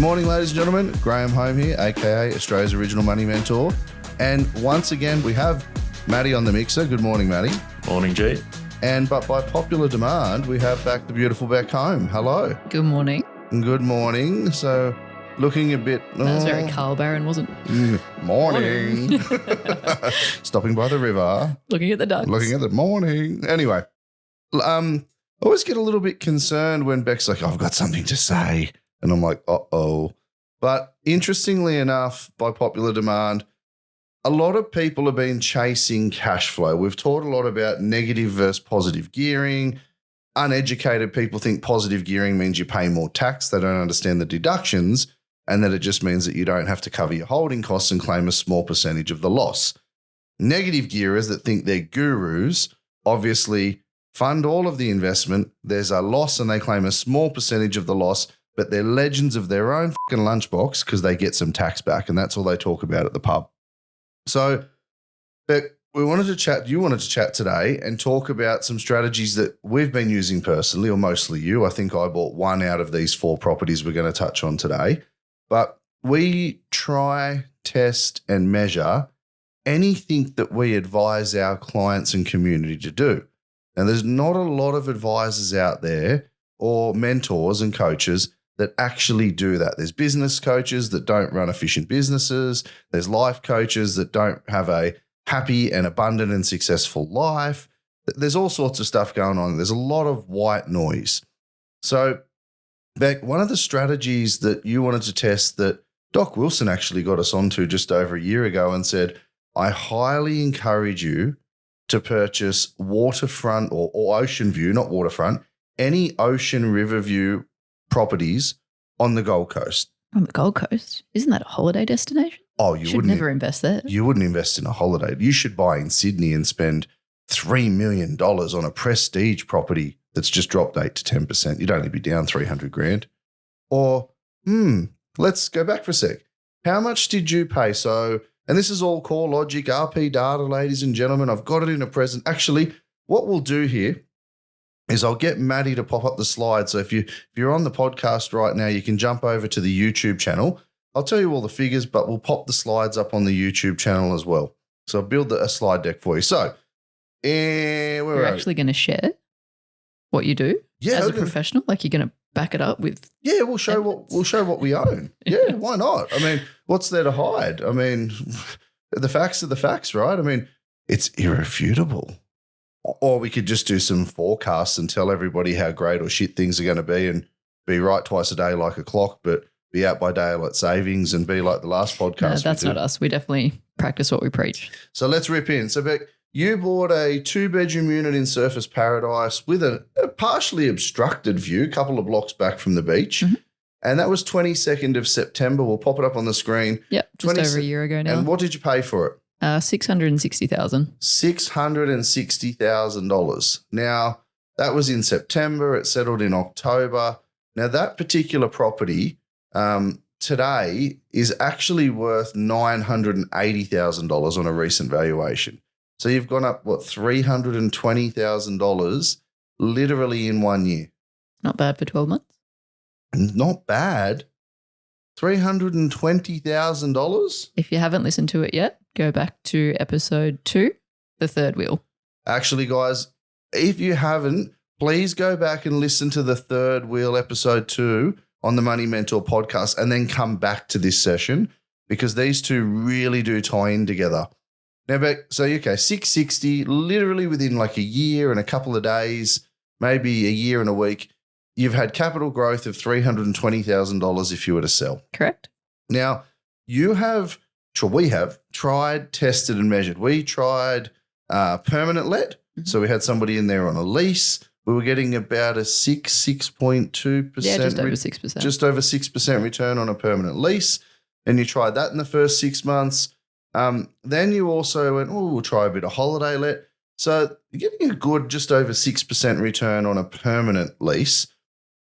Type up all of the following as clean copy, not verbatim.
morning, ladies and gentlemen. Graham Home here, aka Australia's original money mentor. And once again, we have Maddie on the mixer. Good morning, Maddie. Morning, G. But by popular demand, we have back the beautiful Bec Home. Hello. Good morning. Good morning. So, looking a bit... That was very Carl Barron, wasn't it? Morning. Stopping by the river. Looking at the ducks. Looking at the morning. Anyway, I always get a little bit concerned when Bec's like, I've got something to say. And I'm like, uh-oh. But interestingly enough, by popular demand, a lot of people have been chasing cash flow. We've talked a lot about negative versus positive gearing. Uneducated people think positive gearing means you pay more tax. They don't understand the deductions and that it just means that you don't have to cover your holding costs and claim a small percentage of the loss. Negative gearers that think they're gurus obviously fund all of the investment. There's a loss and they claim a small percentage of the loss, but they're legends of their own fucking lunchbox because they get some tax back and that's all they talk about at the pub. So, Beck, you wanted to chat today and talk about some strategies that we've been using personally, or mostly you. I think I bought one out of these 4 properties we're going to touch on today. But we try, test, and measure anything that we advise our clients and community to do. And there's not a lot of advisors out there or mentors and coaches that actually do that. There's business coaches that don't run efficient businesses. There's life coaches that don't have a happy and abundant and successful life. There's all sorts of stuff going on. There's a lot of white noise. So, Beck, one of the strategies that you wanted to test that Doc Wilson actually got us onto just over a year ago and said, I highly encourage you to purchase waterfront or ocean view, not waterfront, any ocean river view properties on the Gold Coast. On the Gold Coast? Isn't that a holiday destination? Oh, you should wouldn't never invest there. You wouldn't invest in a holiday. You should buy in Sydney and spend $3 million on a prestige property that's just dropped 8 to 10%. You'd only be down $300,000. Or, let's go back for a sec. How much did you pay? So, and this is all core logic, RP data, ladies and gentlemen. I've got it in a present. Actually, what we'll do here is I'll get Maddie to pop up the slide. So if you're on the podcast right now, you can jump over to the YouTube channel. I'll tell you all the figures, but we'll pop the slides up on the YouTube channel as well. So I'll build a slide deck for you. So you're actually going to share what you do as a professional? Like you're going to back it up with we'll show what we own. Yeah, why not? I mean, what's there to hide? I mean, the facts are the facts, right? I mean, it's irrefutable. Or we could just do some forecasts and tell everybody how great or shit things are going to be and be right twice a day like a clock, but be out by daylight savings and be like the last podcast. No, that's not us. We definitely practice what we preach. So let's rip in. So Beck, you bought a 2-bedroom unit in Surfers Paradise with a partially obstructed view, a couple of blocks back from the beach. Mm-hmm. And that was 22nd of September. We'll pop it up on the screen. Yep, just over a year ago now. And what did you pay for it? $660,000. $660,000. Now, that was in September. It settled in October. Now, that particular property today is actually worth $980,000 on a recent valuation. So you've gone up, $320,000 literally in 1 year. Not bad for 12 months. Not bad. $320,000? If you haven't listened to it yet, go back to episode 2, the third wheel. Actually, guys, if you haven't, please go back and listen to the third wheel, episode 2 on the Money Mentor podcast, and then come back to this session because these two really do tie in together. Now, Beck, so, okay, 660, literally within like a year and a couple of days, maybe a year and a week, you've had capital growth of $320,000 if you were to sell. Correct. Now, we have tried, tested, and measured. We tried permanent let. Mm-hmm. So we had somebody in there on a lease. We were getting about a 6.2%. Yeah, just over 6%. Just over 6% return on a permanent lease. And you tried that in the first 6 months. Then you also went, we'll try a bit of holiday let. So you're getting a good just over 6% return on a permanent lease.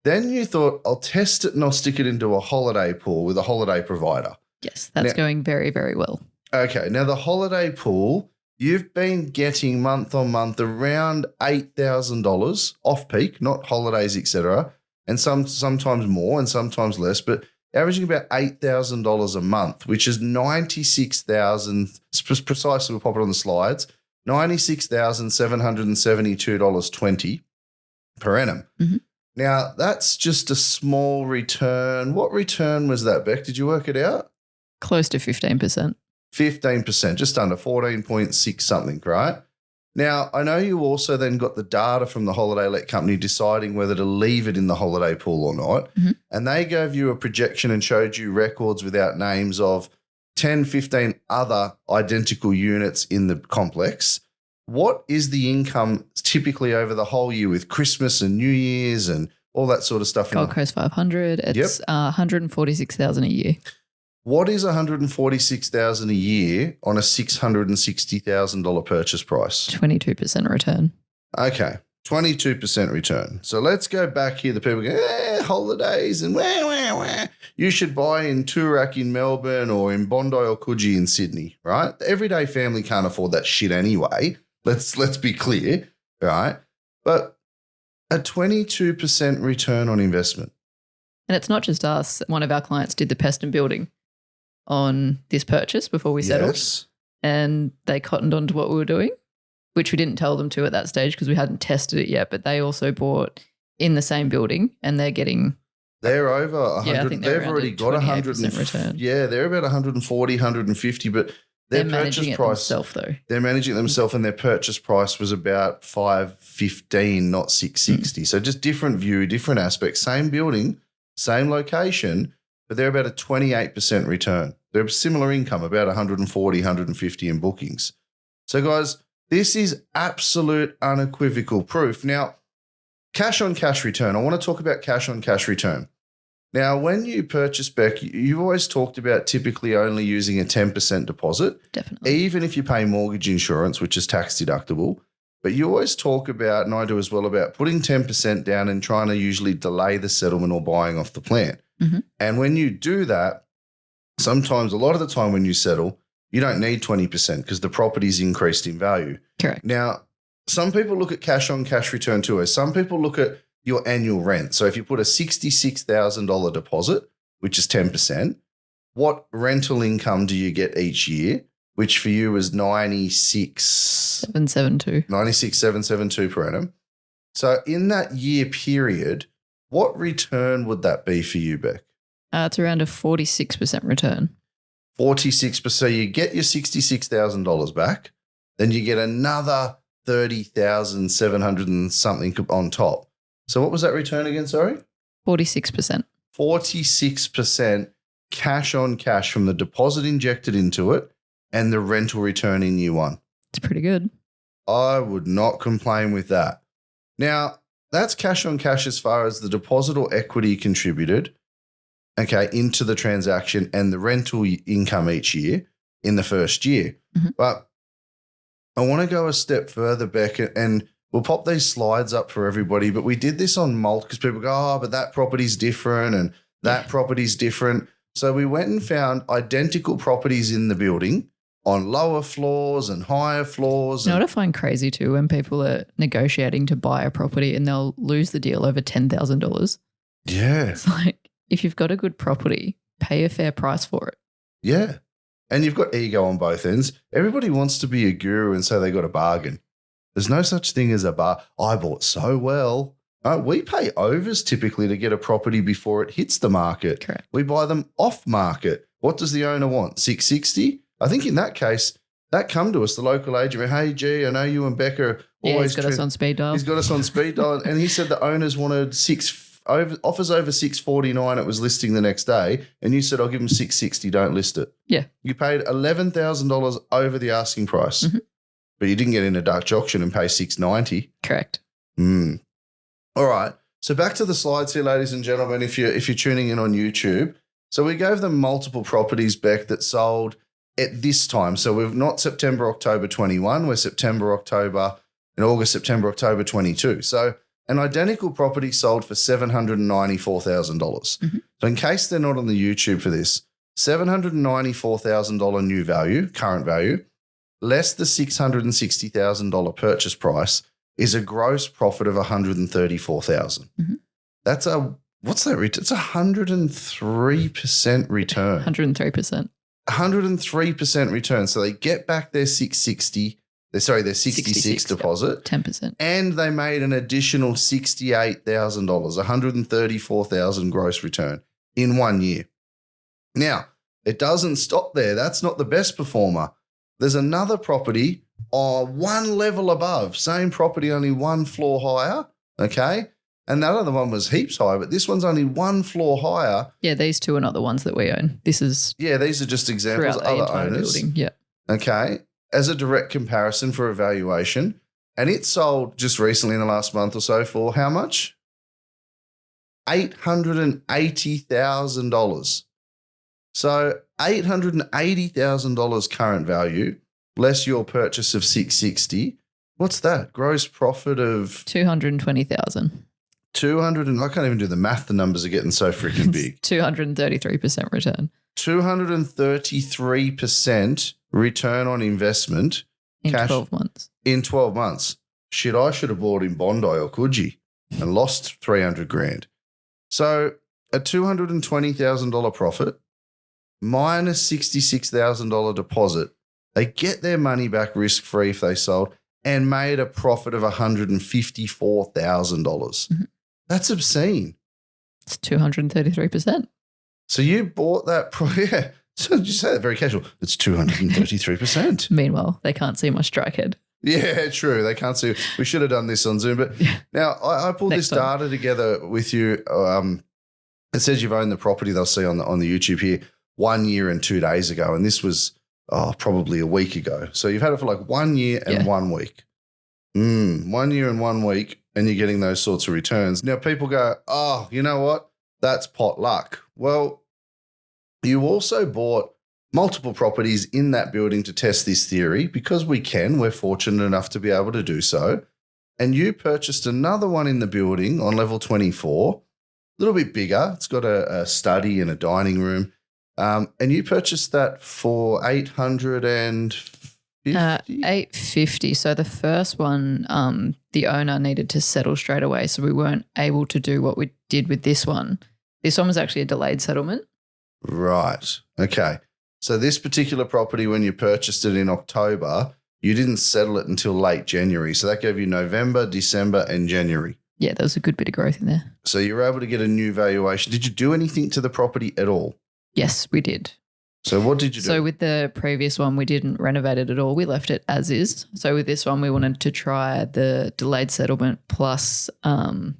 Then you thought, I'll test it and I'll stick it into a holiday pool with a holiday provider. Yes, that's going very, very well. Okay, now the holiday pool, you've been getting month on month around $8,000 off peak, not holidays, etc., and sometimes more and sometimes less, but averaging about $8,000 a month, which is $96,000, precisely we'll pop it on the slides, $96,772.20 per annum. Mm-hmm. Now, that's just a small return. What return was that, Bec? Did you work it out? Close to 15%. 15%, just under 14.6 something, right? Now, I know you also then got the data from the holiday let company deciding whether to leave it in the holiday pool or not. Mm-hmm. And they gave you a projection and showed you records without names of 10, 15 other identical units in the complex. What is the income typically over the whole year with Christmas and New Year's and all that sort of stuff? Gold Coast 500, it's $146,000 a year. What is $146,000 a year on a $660,000 purchase price? 22% return. Okay, 22% return. So let's go back here. The people go, holidays and wah. You should buy in Toorak in Melbourne or in Bondi or Coogee in Sydney, right? The everyday family can't afford that shit anyway. Let's be clear, right? But a 22% return on investment. And it's not just us. One of our clients did the Peston building on this purchase before we settled. Yes. And they cottoned on to what we were doing, which we didn't tell them to at that stage because we hadn't tested it yet, but they also bought in the same building and they're getting... They're over 100. Yeah, I think they've already got 100 return. Yeah, they're about 140, 150, but their purchase price... They're managing it themselves and their purchase price was about $515, not $660. So just different view, different aspects, same building, same location, but they're about a 28% return. They're similar income, about 140, 150 in bookings. So, guys, this is absolute unequivocal proof. Now, cash on cash return. I want to talk about cash on cash return. Now, when you purchase, Bec, you've always talked about typically only using a 10% deposit. Definitely. Even if you pay mortgage insurance, which is tax deductible. But you always talk about, and I do as well, about putting 10% down and trying to usually delay the settlement or buying off the plant. Mm-hmm. And when you do that, sometimes, a lot of the time when you settle, you don't need 20% because the property's increased in value. Correct. Now, some people look at cash on cash return too. Some people look at your annual rent. So if you put a $66,000 deposit, which is 10%, what rental income do you get each year? Which for you is 96,772 per annum. So in that year period, what return would that be for you, Bec? It's around a 46% return. 46%. So you get your $66,000 back, then you get another 30,700 and something on top. So what was that return again, sorry? 46%. 46% cash on cash from the deposit injected into it and the rental return in year one. It's pretty good. I would not complain with that. Now, that's cash on cash as far as the deposit or equity contributed, okay, into the transaction and the rental income each year in the first year. Mm-hmm. But I want to go a step further, Bec, and we'll pop these slides up for everybody, but we did this on because people go, but that property's different and that property's different. So we went and found identical properties in the building on lower floors and higher floors. You know what I find crazy too, when people are negotiating to buy a property and they'll lose the deal over $10,000. Yeah. It's like, if you've got a good property, pay a fair price for it. Yeah. And you've got ego on both ends. Everybody wants to be a guru and say they got a bargain. There's no such thing as a I bought so well. We pay overs typically to get a property before it hits the market. Correct. We buy them off market. What does the owner want? $660? I think in that case, that come to us, the local agent, hey, gee, I know you and Bec are always... he's got us on speed dial. He's got us on speed dial. And he said the owners wanted offers over $649. It was listing the next day. And you said, I'll give them $660, don't list it. Yeah. You paid $11,000 over the asking price. Mm-hmm. But you didn't get in a Dutch auction and pay $690. Correct. All right. So back to the slides here, ladies and gentlemen, if you're tuning in on YouTube. So we gave them multiple properties, Bec, that sold at this time. So we're not September, October 21. We're September, October, and August, September, October 22. So an identical property sold for $794,000. Mm-hmm. So in case they're not on the YouTube for this, $794,000 new value, current value, less the $660,000 purchase price is a gross profit of $134,000. Mm-hmm. That's a what's that return? It's 103% return. 103%. 103% return. So they get back their 660, their 66 deposit. 10%. And they made an additional $68,000, 134,000 gross return in 1 year. Now, it doesn't stop there. That's not the best performer. There's another property one level above, same property, only one floor higher, okay? And that other one was heaps higher, but this one's only one floor higher. Yeah, these two are not the ones that we own. This is these are just examples of throughout the other entire owners. building. Yeah. Okay, as a direct comparison for evaluation, and it sold just recently in the last month or so for how much? $880,000. So $880,000 current value, less your purchase of $660. What's that? Gross profit of 220,000. 200, and I can't even do the math. The numbers are getting so freaking big. 233% return 233% return on investment in cash 12 months. in 12 months. Shit, I should have bought in Bondi or Coogee and lost 300 grand. So a $220,000 profit minus $66,000 deposit. They get their money back risk-free if they sold and made a profit of $154,000. Mm-hmm. That's obscene. It's 233%. So you bought that yeah. So you say that very casual. It's 233%. Meanwhile, they can't see my strike head. Yeah, true. They can't see. We should have done this on Zoom. But now I pulled this data together with you. It says you've owned the property, they'll see on the YouTube here, 1 year and 2 days ago. And this was probably a week ago. So you've had it for like 1 year and 1 week. 1 year and 1 week, and you're getting those sorts of returns. Now people go, oh, you know what? That's pot luck. Well, you also bought multiple properties in that building to test this theory because we're fortunate enough to be able to do so. And you purchased another one in the building on level 24, a little bit bigger. It's got a study and a dining room. And you purchased that for $850. So the first one, the owner needed to settle straight away. So we weren't able to do what we did with this one. This one was actually a delayed settlement. Right. Okay. So this particular property, when you purchased it in October, you didn't settle it until late January. So that gave you November, December, and January. Yeah, there was a good bit of growth in there. So you were able to get a new valuation. Did you do anything to the property at all? Yes, we did. So what did you do? So with the previous one, we didn't renovate it at all. We left it as is. So with this one, we wanted to try the delayed settlement plus do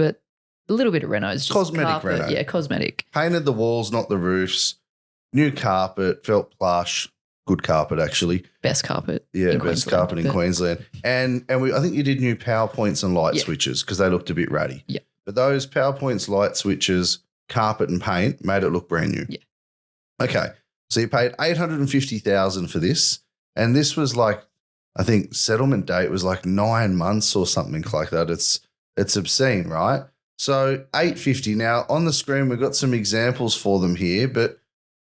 it a little bit of renos. Cosmetic reno. Yeah, cosmetic. Painted the walls, not the roofs. New carpet, felt plush. Good carpet, actually. Best carpet. Yeah, best carpet in Queensland. And I think you did new power points and light switches because they looked a bit ratty. Yeah. But those power points, light switches, carpet and paint made it look brand new. Yeah. Okay. So you paid $850,000 for this. And this was like, I think settlement date was like 9 months or something like that. It's obscene, right? So $850. Now on the screen, we've got some examples for them here, but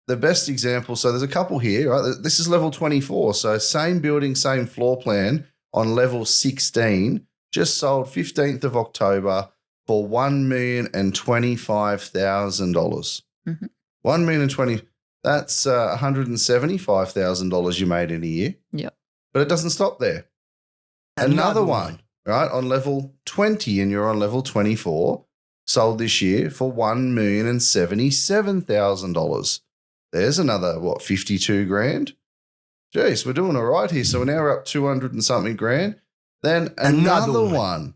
the best example, so there's a couple here, right? This is level 24. So same building, same floor plan on level 16, just sold 15th of October for $1,025,000. Mm-hmm. $1,020,000. That's $175,000 you made in a year. Yep. But it doesn't stop there. Another one, right, on level 20, and you're on level 24, sold this year for $1,077,000. There's another, 52 grand? Jeez, we're doing all right here. So now we're up 200 and something grand. Then another one.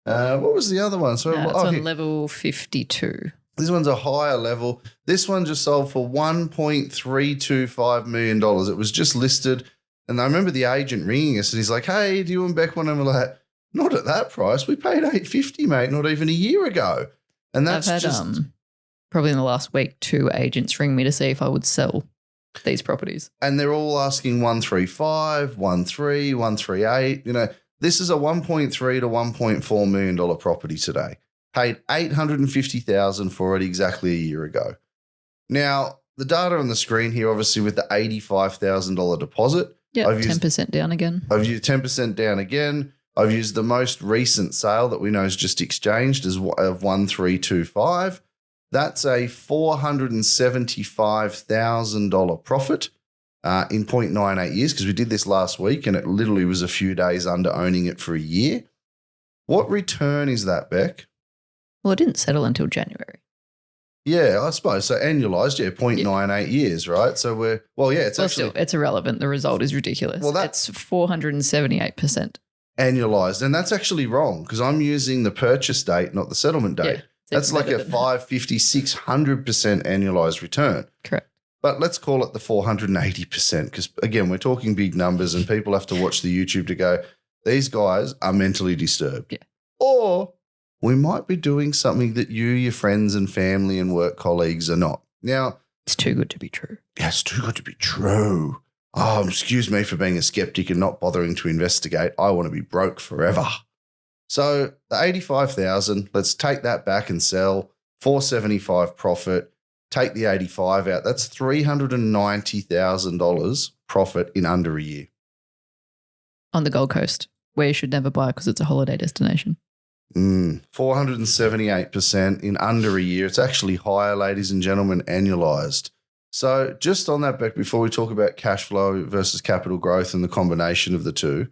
What was the other one? So it's on level 52. This one's a higher level. This one just sold for $1.325 million. It was just listed. And I remember the agent ringing us and he's like, hey, do you want Bec one? And we're like, not at that price. We paid $850, mate, not even a year ago. And that's I've had, probably in the last week, 2 agents ring me to see if I would sell these properties. And they're all asking 135, 13, 138. You know, this is a $1.3 to $1.4 million property today. Paid $850,000 for it exactly a year ago. Now, the data on the screen here, obviously with the $85,000 deposit. Yeah, 10% down again. I've used 10% down again. I've used the most recent sale that we know is just exchanged as of 1325. That's a $475,000 profit in 0.98 years, because we did this last week and it literally was a few days under owning it for a year. What return is that, Bec? Well, it didn't settle until January. Yeah, I suppose. So annualized, 0.98 years, right? So Still, it's irrelevant. The result is ridiculous. Well, that's 478%. Annualized. And that's actually wrong, because I'm using the purchase date, not the settlement date. Yeah, that's like a 550, 600% annualized return. Correct. But let's call it the 480%, because, again, we're talking big numbers and people have to watch the YouTube to go, these guys are mentally disturbed. Yeah. Or we might be doing something that you, your friends and family and work colleagues are not. Now, it's too good to be true. Yeah, it's too good to be true. Oh, excuse me for being a skeptic and not bothering to investigate. I want to be broke forever. So the 85,000, let's take that back and sell. 475 profit. Take the 85 out. That's $390,000 profit in under a year. On the Gold Coast, where you should never buy because it's a holiday destination. 478% in under a year. It's actually higher, ladies and gentlemen, annualized. So just on that, Bec, before we talk about cash flow versus capital growth and the combination of the two,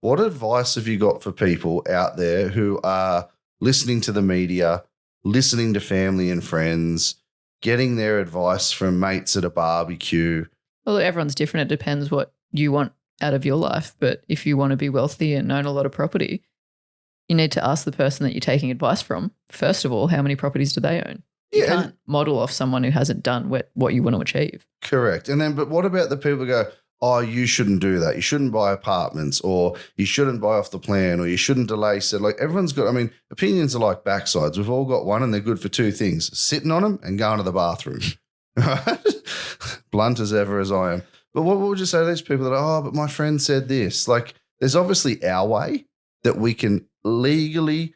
what advice have you got for people out there who are listening to the media, listening to family and friends, getting their advice from mates at a barbecue? Well, everyone's different. It depends what you want out of your life. But if you want to be wealthy and own a lot of property, you need to ask the person that you're taking advice from, first of all, how many properties do they own? You can't model off someone who hasn't done what you want to achieve. Correct. And then, but what about the people who go, oh, you shouldn't do that. You shouldn't buy apartments, or you shouldn't buy off the plan, or you shouldn't delay. So like everyone's got, opinions are like backsides. We've all got one and they're good for two things: sitting on them and going to the bathroom. Blunt as ever as I am. But what would you say to these people that, oh, but my friend said this? Like, there's obviously our way that we can legally,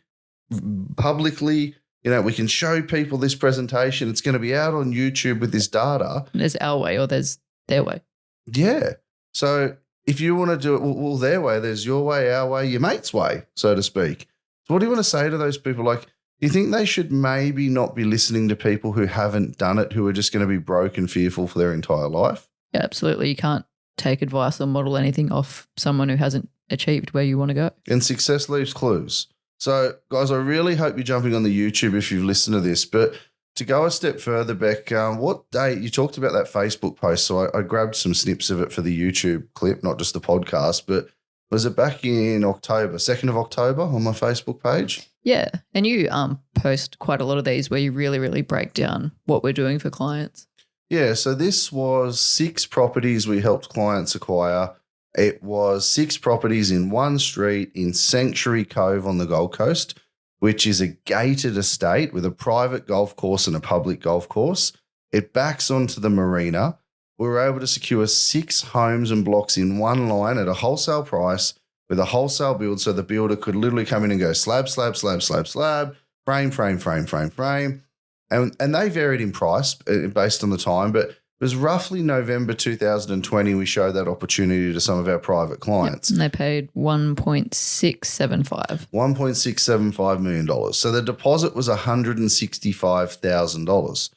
publicly, we can show people this presentation. It's going to be out on YouTube with this data. There's our way or there's their way. Yeah. So if you want to do it, well, their way, there's your way, our way, your mate's way, so to speak. So what do you want to say to those people? Like, do you think they should maybe not be listening to people who haven't done it, who are just going to be broke and fearful for their entire life? Yeah, absolutely. You can't take advice or model anything off someone who hasn't achieved where you want to go. And success leaves clues. So, guys, I really hope you're jumping on the YouTube if you've listened to this. But to go a step further, Bec, what date? You talked about that Facebook post, so I grabbed some snips of it for the YouTube clip, not just the podcast. But was it back in October, 2nd of October on my Facebook page? Yeah, and you post quite a lot of these where you really, really break down what we're doing for clients. Yeah, so this was 6 properties we helped clients acquire. It was 6 properties in one street in Sanctuary Cove on the Gold Coast, which is a gated estate with a private golf course and a public golf course. It backs onto the marina. We were able to secure 6 homes and blocks in one line at a wholesale price with a wholesale build, so the builder could literally come in and go slab, slab, slab, slab, slab, frame, frame, frame, frame, frame. And they varied in price based on the time, but it was roughly November 2020 we showed that opportunity to some of our private clients. Yep, and they paid $1.675. $1.675 million. So the deposit was $165,000.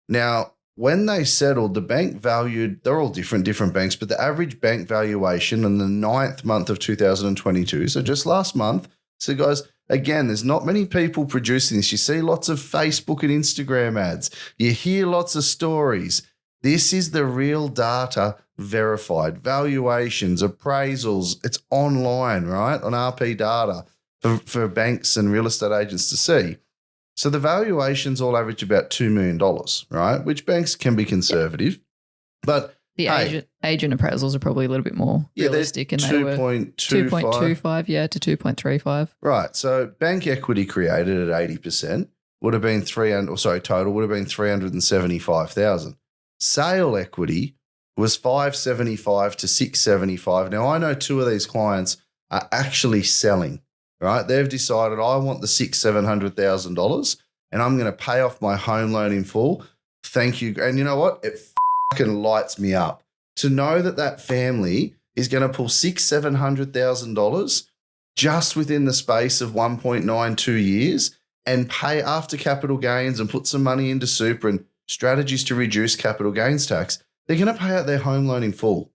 Now, when they settled, the bank valued, they're all different banks, but the average bank valuation in the 9th month of 2022, so just last month. So guys, again, there's not many people producing this. You see lots of Facebook and Instagram ads. You hear lots of stories. This is the real data, verified valuations, appraisals. It's online, right, on RP data for banks and real estate agents to see. So the valuations all average about $2 million, right, which banks can be conservative. But the agent appraisals are probably a little bit more realistic. And they were 2.25, to 2.35. Right. So bank equity created at 80% would have been total would have been 375,000. Sale equity was 575 to 675. Now, I know 2 of these clients are actually selling, right? They've decided, I want the $700,000 and I'm going to pay off my home loan in full. Thank you. And you know what? It fucking lights me up to know that family is going to pull $700,000 just within the space of 1.92 years and pay after capital gains and put some money into super and strategies to reduce capital gains tax, they're going to pay out their home loan in full.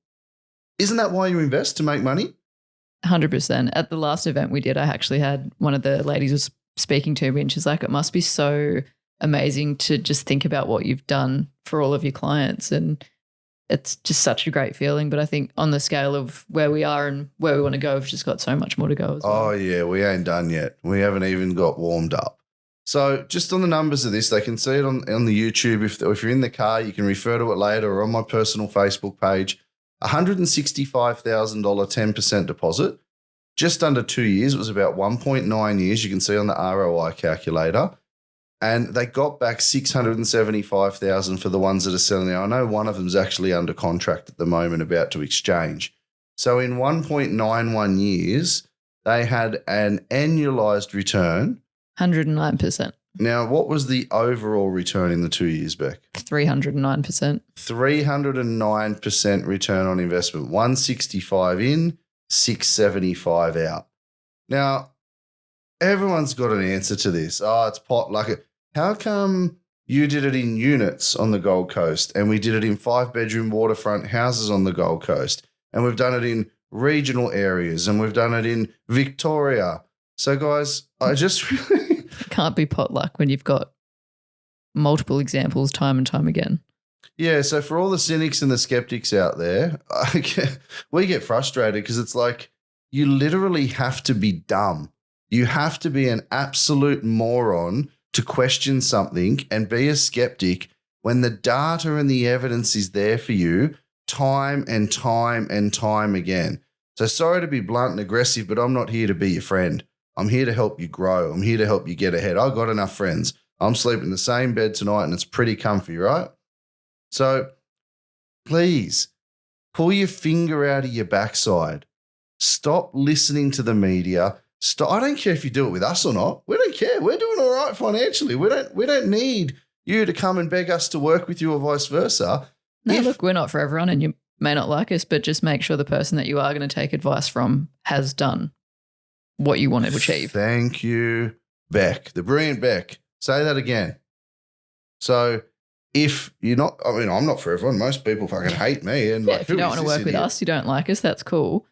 Isn't that why you invest, to make money? 100%. At the last event we did, I actually had one of the ladies was speaking to me and she's like, it must be so amazing to just think about what you've done for all of your clients. And it's just such a great feeling. But I think on the scale of where we are and where we want to go, we've just got so much more to go as well. Oh, yeah, we ain't done yet. We haven't even got warmed up. So just on the numbers of this, they can see it on the YouTube. If you're in the car, you can refer to it later or on my personal Facebook page. $165,000 10% deposit. Just under 2 years, it was about 1.9 years. You can see on the ROI calculator. And they got back $675,000 for the ones that are selling now. I know one of them's actually under contract at the moment, about to exchange. So in 1.91 years, they had an annualized return. 109%. Now, what was the overall return in the 2 years, Bec? 309%. 309% return on investment. 165 in, 675 out. Now, everyone's got an answer to this. Oh, it's pot luck. How come you did it in units on the Gold Coast and we did it in 5-bedroom waterfront houses on the Gold Coast and we've done it in regional areas and we've done it in Victoria? So, guys, I just really... It can't be potluck when you've got multiple examples time and time again. Yeah, so for all the cynics and the skeptics out there, we get frustrated because it's like you literally have to be dumb. You have to be an absolute moron to question something and be a skeptic when the data and the evidence is there for you time and time and time again. So sorry to be blunt and aggressive, but I'm not here to be your friend. I'm here to help you grow. I'm here to help you get ahead. I've got enough friends. I'm sleeping in the same bed tonight and it's pretty comfy, right? So please pull your finger out of your backside. Stop listening to the media. Stop. I don't care if you do it with us or not. We don't care. We're doing all right financially. We don't need you to come and beg us to work with you or vice versa. No, look, we're not for everyone and you may not like us, but just make sure the person that you are going to take advice from has done what you want to achieve. Thank you, Bec, the brilliant Bec. Say that again. So if you're not, I mean, I'm not for everyone. Most people fucking hate me. And yeah, like, if you don't want to work with us, you don't like us, that's cool.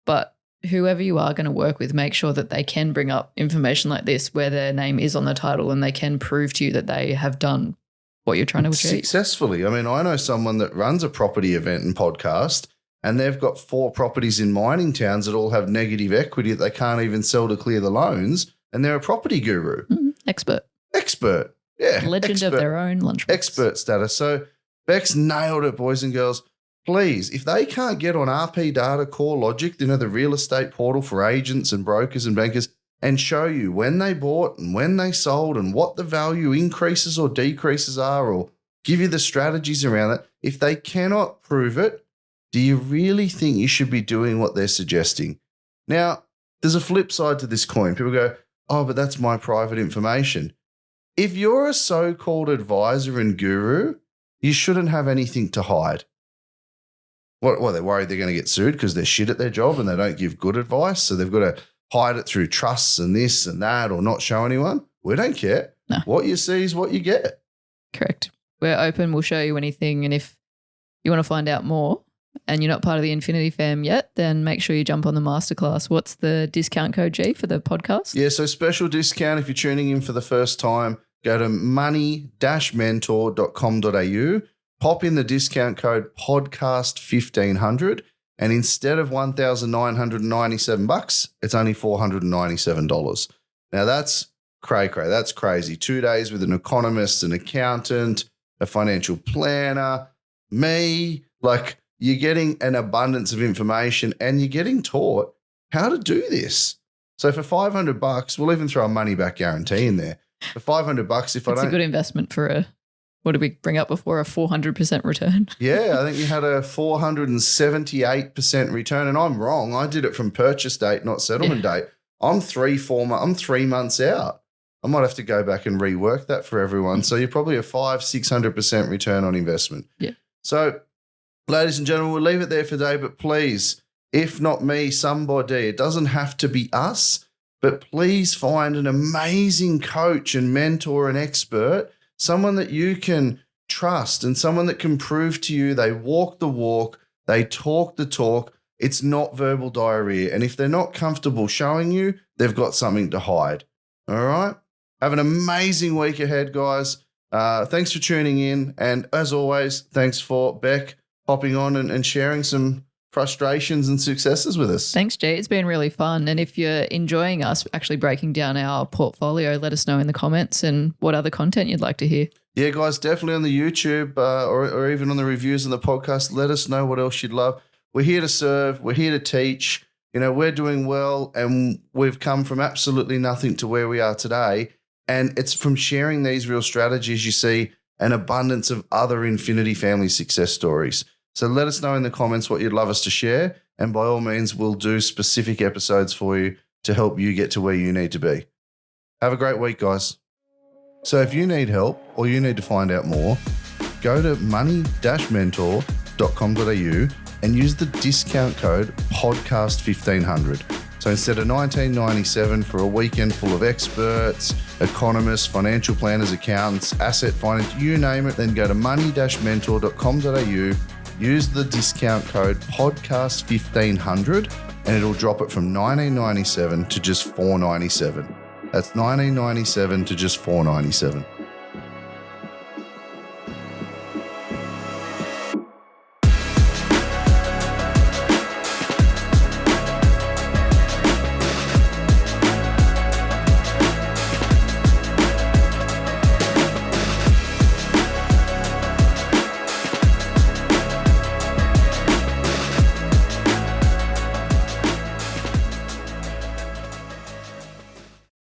But whoever you are going to work with, make sure that they can bring up information like this where their name is on the title and they can prove to you that they have done what you're trying to achieve. Successfully. I mean, I know someone that runs a property event and podcast and they've got 4 properties in mining towns that all have negative equity that they can't even sell to clear the loans, and they're a property guru. Expert. Yeah. Legend of their own lunchbox. Expert status. So Bec's nailed it, boys and girls. Please, if they can't get on RP Data, Core Logic, the real estate portal for agents and brokers and bankers, and show you when they bought and when they sold and what the value increases or decreases are, or give you the strategies around it, if they cannot prove it, do you really think you should be doing what they're suggesting? Now, there's a flip side to this coin. People go, oh, but that's my private information. If you're a so-called advisor and guru, you shouldn't have anything to hide. What, they're worried they're going to get sued because they're shit at their job and they don't give good advice, so they've got to hide it through trusts and this and that or not show anyone? We don't care. No. What you see is what you get. Correct. We're open. We'll show you anything. And if you want to find out more and you're not part of the Infinity Fam yet, then make sure you jump on the Masterclass. What's the discount code, G, for the podcast? Yeah, so special discount if you're tuning in for the first time. Go to money-mentor.com.au, pop in the discount code podcast1500, and instead of $1,997, it's only $497. Now that's cray. That's crazy. 2 days with an economist, an accountant, a financial planner, me. Like, you're getting an abundance of information and you're getting taught how to do this. So for $500, we'll even throw a money back guarantee in there. For $500, if I don't... It's a good investment for what did we bring up before, a 400% return? Yeah, I think you had a 478% return, and I'm wrong. I did it from purchase date, not settlement date. I'm 3 months out. I might have to go back and rework that for everyone. So you're probably a 500-600% return on investment. Yeah. So, ladies and gentlemen, we'll leave it there for today, but please if not me, somebody. It doesn't have to be us, but please find an amazing coach and mentor and expert, someone that you can trust and someone that can prove to you they walk the walk, they talk the talk. It's not verbal diarrhea. And if they're not comfortable showing you, they've got something to hide. All right? Have an amazing week ahead, guys. Thanks for tuning in. And as always, thanks for Bec hopping on and sharing some frustrations and successes with us. Thanks, G. It's been really fun. And if you're enjoying us actually breaking down our portfolio, let us know in the comments and what other content you'd like to hear. Yeah, guys, definitely on the YouTube or even on the reviews on the podcast, let us know what else you'd love. We're here to serve. We're here to teach. You know, we're doing well and we've come from absolutely nothing to where we are today. And it's from sharing these real strategies you see an abundance of other Infinity family success stories. So let us know in the comments what you'd love us to share. And by all means, we'll do specific episodes for you to help you get to where you need to be. Have a great week, guys. So if you need help or you need to find out more, go to money-mentor.com.au and use the discount code podcast1500. So instead of $19.97 for a weekend full of experts, economists, financial planners, accountants, asset finance, you name it, then go to money-mentor.com.au, use the discount code podcast1500 and it'll drop it from $19.97 to just $4.97. That's $19.97 to just $4.97.